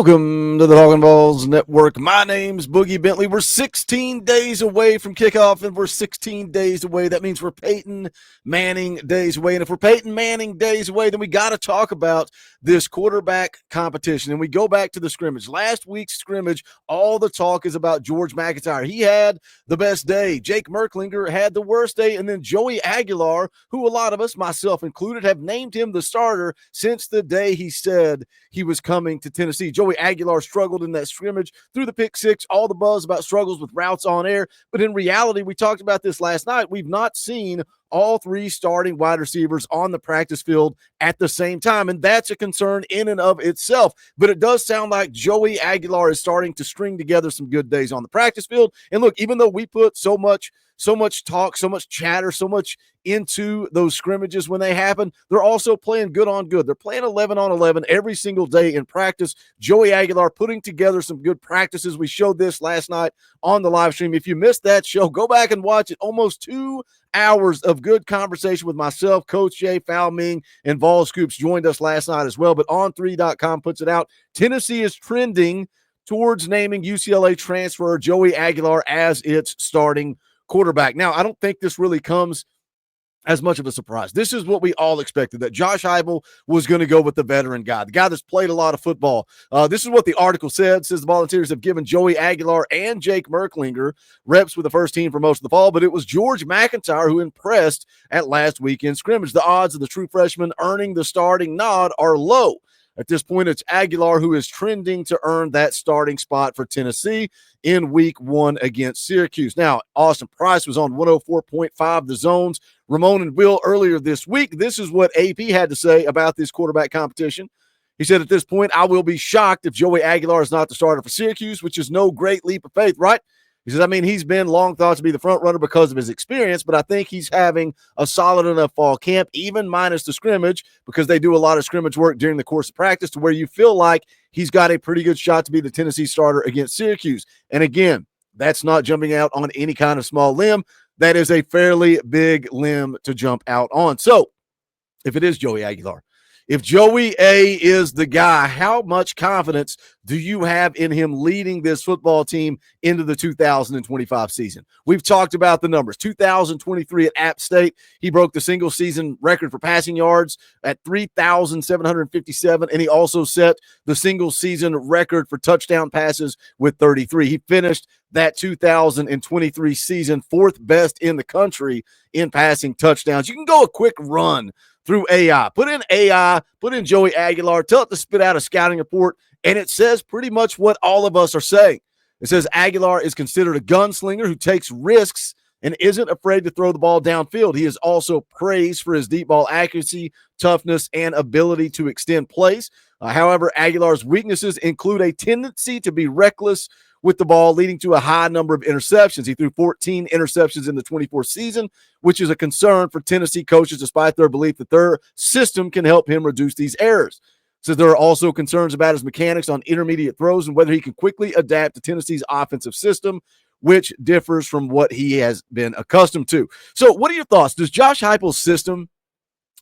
Welcome to the Talkin VAWLS Network. My name's Boogie Bentley. We're 16 days away from kickoff, and we're 16 days away. That means we're Peyton Manning days away. And if we're Peyton Manning days away, then we got to talk about this quarterback competition. And we go back to the scrimmage. Last week's scrimmage, all the talk is about George McIntyre. He had the best day. Jake Merklinger had the worst day. And then Joey Aguilar, who a lot of us, myself included, have named him the starter since the day he said he was coming to Tennessee. Joey Aguilar struggled in that scrimmage through the pick six, all the buzz about struggles with routes on air. But in reality, we talked about this last night. We've not seen all three starting wide receivers on the practice field at the same time, and that's a concern in and of itself. But it does sound like Joey Aguilar is starting to string together some good days on the practice field. And look, even though we put so much talk, so much chatter, so much into those scrimmages when they happen, they're also playing good on good. They're playing 11 on 11 every single day in practice. Joey Aguilar putting together some good practices. We showed this last night on the live stream. If you missed that show, go back and watch it. Almost 2 hours of good conversation with myself, Coach Jay, Foul Ming, and Vols Scoops joined us last night as well. But on3.com puts it out. Tennessee is trending towards naming UCLA transfer Joey Aguilar as its starting quarterback. Now, I don't think this really comes as much of a surprise. This is what we all expected, that Josh Heupel was going to go with the veteran guy, the guy that's played a lot of football. This is what the article said. It says the Volunteers have given Joey Aguilar and Jake Merklinger reps with the first team for most of the fall, but it was George McIntyre who impressed at last weekend's scrimmage. The odds of the true freshman earning the starting nod are low. At this point, it's Aguilar who is trending to earn that starting spot for Tennessee in week 1 against Syracuse. Now, Austin Price was on 104.5 The Zone's Ramon and Will earlier this week. This is what AP had to say about this quarterback competition. He said, at this point, I will be shocked if Joey Aguilar is not the starter for Syracuse, which is no great leap of faith, right? He says, I mean, he's been long thought to be the front runner because of his experience, but I think he's having a solid enough fall camp, even minus the scrimmage, because they do a lot of scrimmage work during the course of practice, to where you feel like he's got a pretty good shot to be the Tennessee starter against Syracuse. And again, that's not jumping out on any kind of small limb. That is a fairly big limb to jump out on. So if it is Joey Aguilar, if Joey A is the guy, how much confidence do you have in him leading this football team into the 2025 season? We've talked about the numbers. 2023 at App State, he broke the single season record for passing yards at 3,757, and he also set the single season record for touchdown passes with 33. He finished that 2023 season 4th best in the country in passing touchdowns. You can go a quick run through AI. Put in AI, put in Joey Aguilar, tell it to spit out a scouting report, and it says pretty much what all of us are saying. It says Aguilar is considered a gunslinger who takes risks and isn't afraid to throw the ball downfield. He is also praised for his deep ball accuracy, toughness, and ability to extend plays. However, Aguilar's weaknesses include a tendency to be reckless with the ball, leading to a high number of interceptions. He threw 14 interceptions in the 24 season, which is a concern for Tennessee coaches, despite their belief that their system can help him reduce these errors. So there are also concerns about his mechanics on intermediate throws and whether he can quickly adapt to Tennessee's offensive system, which differs from what he has been accustomed to. So what are your thoughts? Does Josh Heupel's system,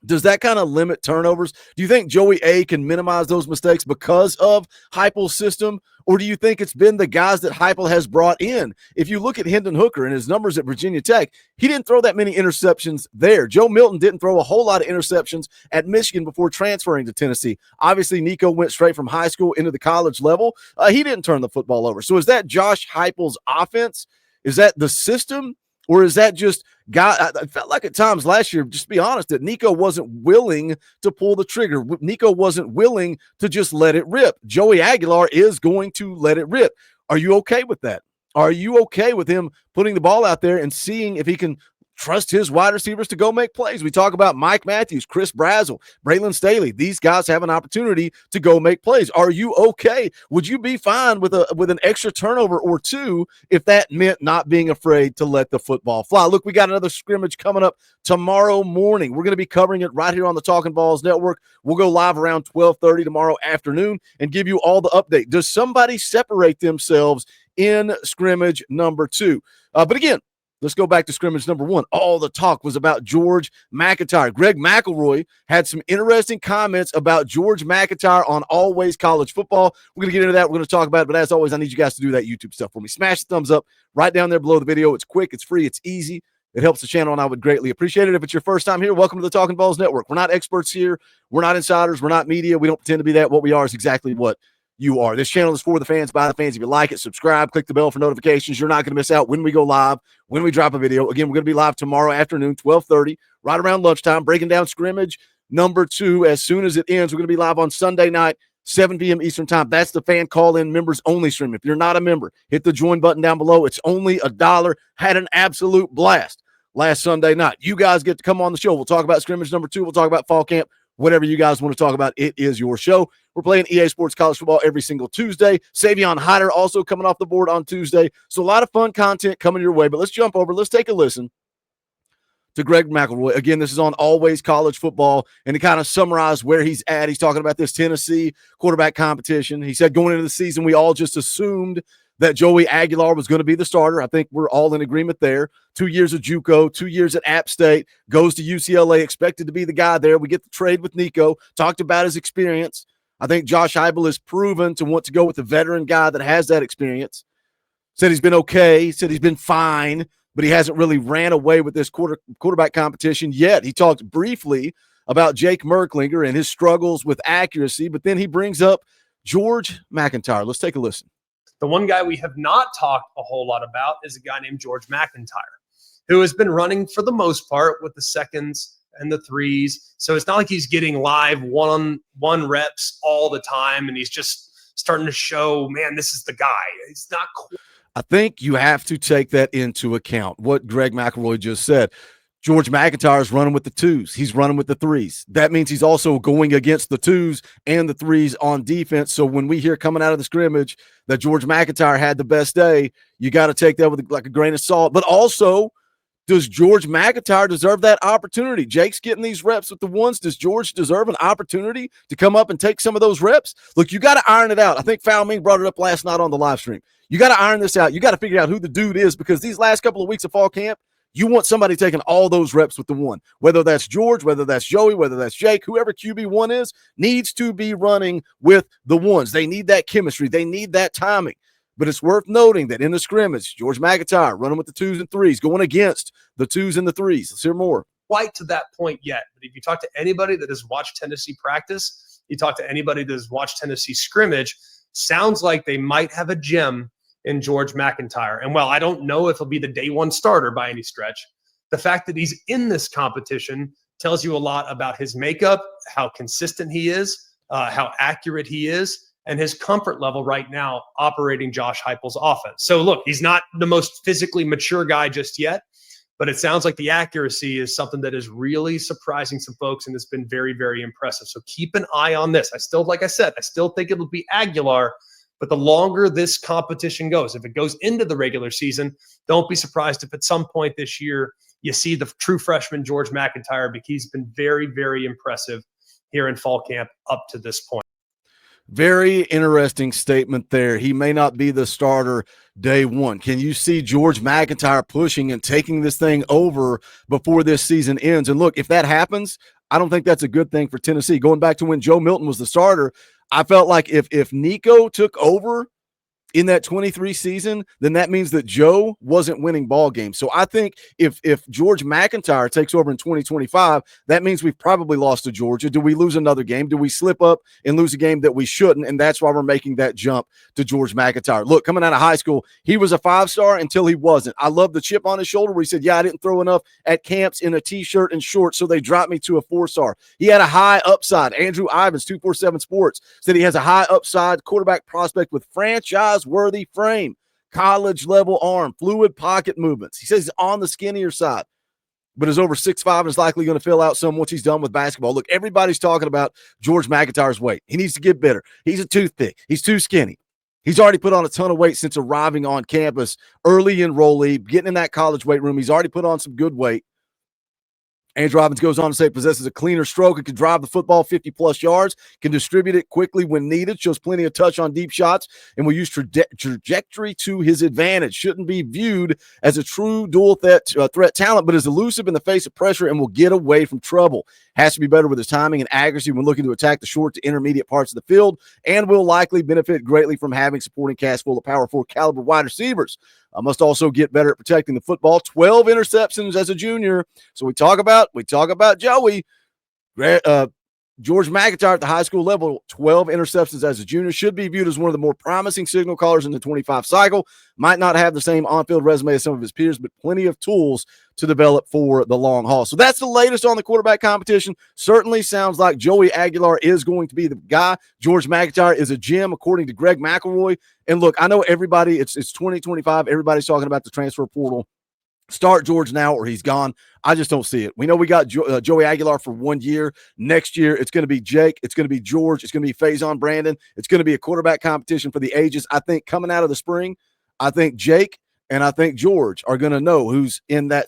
does that kind of limit turnovers? Do you think Joey A can minimize those mistakes because of Heupel's system? Or do you think it's been the guys that Heupel has brought in? If you look at Hendon Hooker and his numbers at Virginia Tech, he didn't throw that many interceptions there. Joe Milton didn't throw a whole lot of interceptions at Michigan before transferring to Tennessee. Obviously, Nico went straight from high school into the college level. He didn't turn the football over. So is that Josh Heupel's offense? Is that the system? Or is that just guy? I felt like at times last year, just to be honest, that Nico wasn't willing to pull the trigger. Nico wasn't willing to just let it rip. Joey Aguilar is going to let it rip. Are you okay with that? Are you okay with him putting the ball out there and seeing if he can trust his wide receivers to go make plays? We talk about Mike Matthews, Chris Brazzell, Braylon Staley. These guys have an opportunity to go make plays. Are you okay? Would you be fine with an extra turnover or two if that meant not being afraid to let the football fly? Look, we got another scrimmage coming up tomorrow morning. We're going to be covering it right here on the Talkin VAWLS Network. We'll go live around 12:30 tomorrow afternoon and give you all the update. Does somebody separate themselves in scrimmage number 2? But again, Let's go back to scrimmage number 1. All the talk was about George McIntyre. Greg McElroy had some interesting comments about George McIntyre on Always College Football. We're going to get into that. We're going to talk about it. But as always, I need you guys to do that YouTube stuff for me. Smash the thumbs up right down there below the video. It's quick. It's free. It's easy. It helps the channel, and I would greatly appreciate it. If it's your first time here, welcome to the Talkin VAWLS Network. We're not experts here. We're not insiders. We're not media. We don't pretend to be that. What we are is exactly what you are. This channel is for the fans, by the fans. If you like it, subscribe, click the bell for notifications. You're not going to miss out when we go live, when we drop a video. Again, we're going to be live tomorrow afternoon, 12:30, right around lunchtime, breaking down scrimmage number 2. As soon as it ends, we're going to be live on Sunday night, 7 p.m. Eastern time. That's the fan call-in members only stream. If you're not a member, hit the join button down below. It's only $1. Had an absolute blast last Sunday night. You guys get to come on the show. We'll talk about scrimmage number 2. We'll talk about fall camp. Whatever you guys want to talk about, it is your show. We're playing EA Sports College Football every single Tuesday. Savion Hyder also coming off the board on Tuesday. So a lot of fun content coming your way. But let's jump over. Let's take a listen to Greg McElroy. Again, this is on Always College Football, and to kind of summarize where he's at, he's talking about this Tennessee quarterback competition. He said going into the season, we all just assumed that Joey Aguilar was going to be the starter. I think we're all in agreement there. 2 years of JUCO, 2 years at App State, goes to UCLA, expected to be the guy there. We get the trade with Nico, talked about his experience. I think Josh Heupel has proven to want to go with the veteran guy that has that experience. Said he's been okay, said he's been fine, but he hasn't really ran away with this quarterback competition yet. He talked briefly about Jake Merklinger and his struggles with accuracy, but then he brings up George McIntyre. Let's take a listen. The one guy we have not talked a whole lot about is a guy named George McIntyre, who has been running for the most part with the seconds and the threes. So it's not like he's getting live one-on-one reps all the time, and he's just starting to show, man, this is the guy. It's not cool. I think you have to take that into account, what Greg McElroy just said. George McIntyre is running with the 2s. He's running with the 3s. That means he's also going against the 2s and the 3s on defense. So when we hear coming out of the scrimmage that George McIntyre had the best day, you got to take that with like a grain of salt. But also, does George McIntyre deserve that opportunity? Jake's getting these reps with the 1s. Does George deserve an opportunity to come up and take some of those reps? Look, you got to iron it out. I think Foul Ming brought it up last night on the live stream. You got to iron this out. You got to figure out who the dude is, because these last couple of weeks of fall camp, you want somebody taking all those reps with the 1, whether that's George, whether that's Joey, whether that's Jake, whoever QB1 is, needs to be running with the 1s. They need that chemistry. They need that timing. But it's worth noting that in the scrimmage, George McIntyre running with the 2s and 3s, going against the 2s and the 3s. Let's hear more. Quite to that point yet. But if you talk to anybody that has watched Tennessee practice, you talk to anybody that has watched Tennessee scrimmage, sounds like they might have a gem in George McIntyre. And while I don't know if he'll be the day 1 starter by any stretch, the fact that he's in this competition tells you a lot about his makeup, how consistent he is, how accurate he is, and his comfort level right now operating Josh Heupel's offense. So look, he's not the most physically mature guy just yet, but it sounds like the accuracy is something that is really surprising some folks, and it's been very, very impressive. So keep an eye on this. Like I said, I still think it'll be Aguilar. But the longer this competition goes, if it goes into the regular season, don't be surprised if at some point this year you see the true freshman George McIntyre, because he's been very, very impressive here in fall camp up to this point. Very interesting statement there. He may not be the starter day 1. Can you see George McIntyre pushing and taking this thing over before this season ends? And look, if that happens, I don't think that's a good thing for Tennessee. Going back to when Joe Milton was the starter, I felt like if Nico took over in that 23 season, then that means that Joe wasn't winning ball games. So I think if George McIntyre takes over in 2025, that means we've probably lost to Georgia. Do we lose another game? Do we slip up and lose a game that we shouldn't? And that's why we're making that jump to George McIntyre. Look, coming out of high school, he was a 5-star until he wasn't. I love the chip on his shoulder where he said, yeah, I didn't throw enough at camps in a T-shirt and shorts, so they dropped me to a 4-star. He had a high upside. Andrew Ivins, 247 Sports, said he has a high upside quarterback prospect with franchise-worthy frame, college-level arm, fluid pocket movements. He says he's on the skinnier side, but is over 6'5" and is likely going to fill out some once he's done with basketball. Look, everybody's talking about George McIntyre's weight. He needs to get better. He's a toothpick. He's too skinny. He's already put on a ton of weight since arriving on campus, early enrollee, getting in that college weight room. He's already put on some good weight. Andrew Robbins goes on to say possesses a cleaner stroke and can drive the football 50-plus yards, can distribute it quickly when needed, shows plenty of touch on deep shots, and will use trajectory to his advantage. Shouldn't be viewed as a true dual threat talent, but is elusive in the face of pressure and will get away from trouble. Has to be better with his timing and accuracy when looking to attack the short to intermediate parts of the field, and will likely benefit greatly from having supporting cast full of Power 4 caliber wide receivers. Must also get better at protecting the football. 12 interceptions as a junior. So we talk about Joey. George McIntyre at the high school level, 12 interceptions as a junior, should be viewed as one of the more promising signal callers in the 25 cycle. Might not have the same on-field resume as some of his peers, but plenty of tools to develop for the long haul. So that's the latest on the quarterback competition. Certainly sounds like Joey Aguilar is going to be the guy. George McIntyre is a gem, according to Greg McElroy. And look, I know everybody, it's 2025. Everybody's talking about the transfer portal. Start George now or he's gone. I just don't see it. We know we got Joey Aguilar for 1 year. Next year, it's going to be Jake. It's going to be George. It's going to be Faison Brandon. It's going to be a quarterback competition for the ages. I think coming out of the spring, I think Jake and I think George are going to know who's in that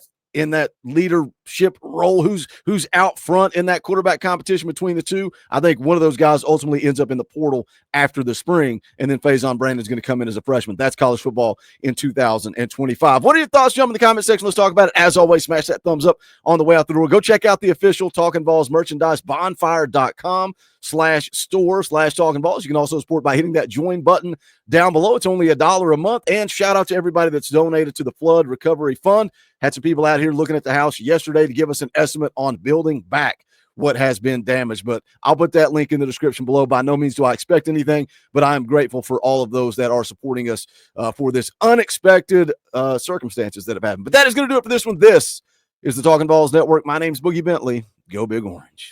leadership role, who's out front in that quarterback competition between the two. I think one of those guys ultimately ends up in the portal after the spring, and then Faison Brandon's going to come in as a freshman. That's college football in 2025. What are your thoughts? Jump in the comment section. Let's talk about it. As always, smash that thumbs up on the way out the door. Go check out the official Talkin VAWLS merchandise, bonfire.com/store/Talkin VAWLS. You can also support by hitting that join button down below. It's only $1 a month. And shout out to everybody that's donated to the Flood Recovery Fund. Had some people out here looking at the house yesterday to give us an estimate on building back what has been damaged. But I'll put that link in the description below. By no means do I expect anything, but I am grateful for all of those that are supporting us for this unexpected circumstances that have happened. But that is going to do it for this one. This is the Talkin VAWLS Network. My name's Boogie Bentley. Go Big Orange.